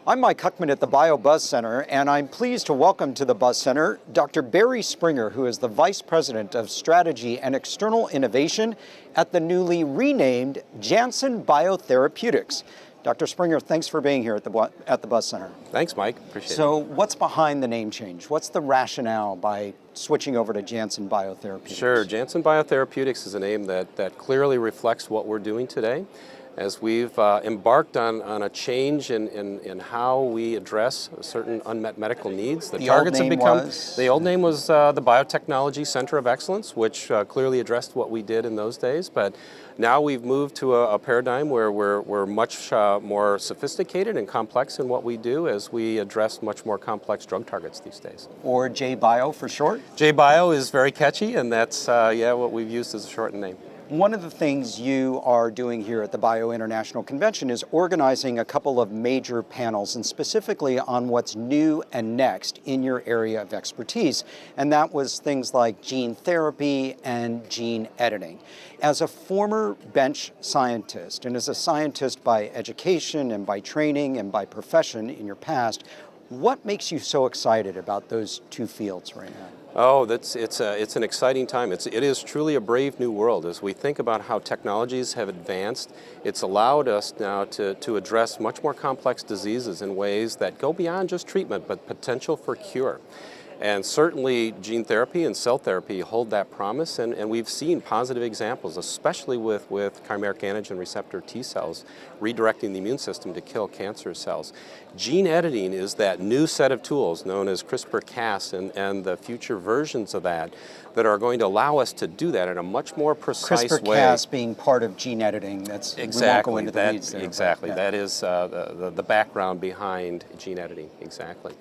I'm Mike Huckman at the BioBuzz Center, and I'm pleased to welcome to the Buzz Center Dr. Barry Springer, who is the Vice President of Strategy and External Innovation at the newly renamed Janssen BioTherapeutics. Dr. Springer, thanks for being here at the Buzz Center. Thanks, Mike. Appreciate it. So what's behind the name change? What's the rationale by switching over to Janssen BioTherapeutics? Sure. Janssen BioTherapeutics is a name that clearly reflects what we're doing today. As we've embarked on a change in how we address certain unmet medical needs, the targets have become. The old name was the Biotechnology Center of Excellence, which clearly addressed what we did in those days. But now we've moved to a paradigm where we're much more sophisticated and complex in what we do as we address much more complex drug targets these days. Or J-Bio for short? J-Bio is very catchy, and that's what we've used as a shortened name. One of the things you are doing here at the Bio International Convention is organizing a couple of major panels, and specifically on what's new and next in your area of expertise. And that was things like gene therapy and gene editing. As a former bench scientist, and as a scientist by education and by training and by profession in your past, what makes you so excited about those two fields right now? Oh, it's an exciting time. It is truly a brave new world. As we think about how technologies have advanced, it's allowed us now to address much more complex diseases in ways that go beyond just treatment, but potential for cure. And certainly gene therapy and cell therapy hold that promise, and we've seen positive examples, especially with chimeric antigen receptor T cells, redirecting the immune system to kill cancer cells. Gene editing is that new set of tools known as CRISPR-Cas and the future versions of that are going to allow us to do that in a much more precise way. CRISPR-Cas being part of gene editing, that's exactly, we won't go into the weeds there. Exactly, that is the background behind gene editing, exactly.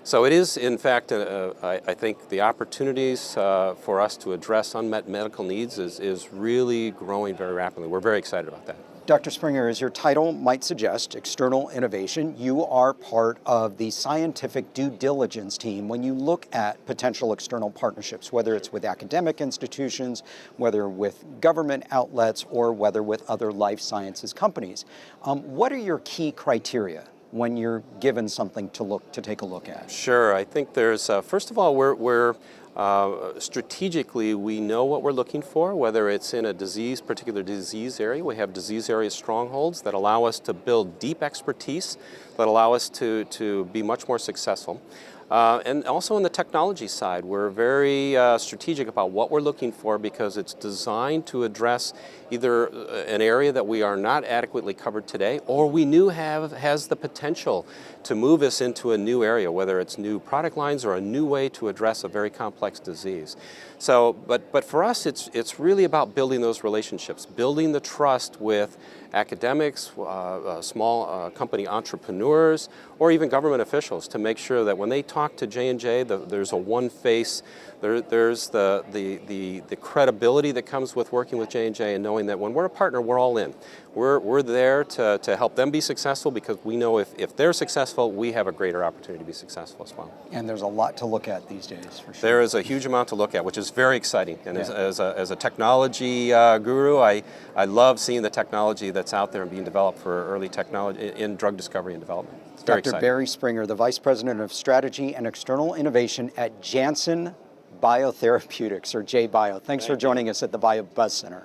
So it is, in fact, I think the opportunities for us to address unmet medical needs is really growing very rapidly. We're very excited about that. Dr. Springer, as your title might suggest, external innovation, you are part of the scientific due diligence team when you look at potential external partnerships, whether it's with academic institutions, whether with government outlets, or whether with other life sciences companies. What are your key criteria when you're given something to take a look at? Sure. I think there's, first of all, we're strategically, we know what we're looking for, whether it's in a particular disease area. We have disease area strongholds that allow us to build deep expertise, that allow us to be much more successful. And also on the technology side, we're very strategic about what we're looking for because it's designed to address either an area that we are not adequately covered today, or we knew has the potential to move us into a new area, whether it's new product lines or a new way to address a very complex disease. So, but for us, it's really about building those relationships, building the trust with academics, small company entrepreneurs, or even government officials to make sure that when they talk to J&J, there's a one face, there's the credibility that comes with working with J&J and knowing that when we're a partner, we're all in. We're there to help them be successful because we know if they're successful, we have a great opportunity to be successful as well. And there's a lot to look at these days, for sure. There is a huge amount to look at, which is very exciting. And as a technology guru, I love seeing the technology that's out there and being developed for early technology in drug discovery and development. It's very exciting. Dr. Barry Springer, the Vice President of Strategy and External Innovation at Janssen BioTherapeutics, or J-Bio. Thanks for joining us at the BioBuzz Center.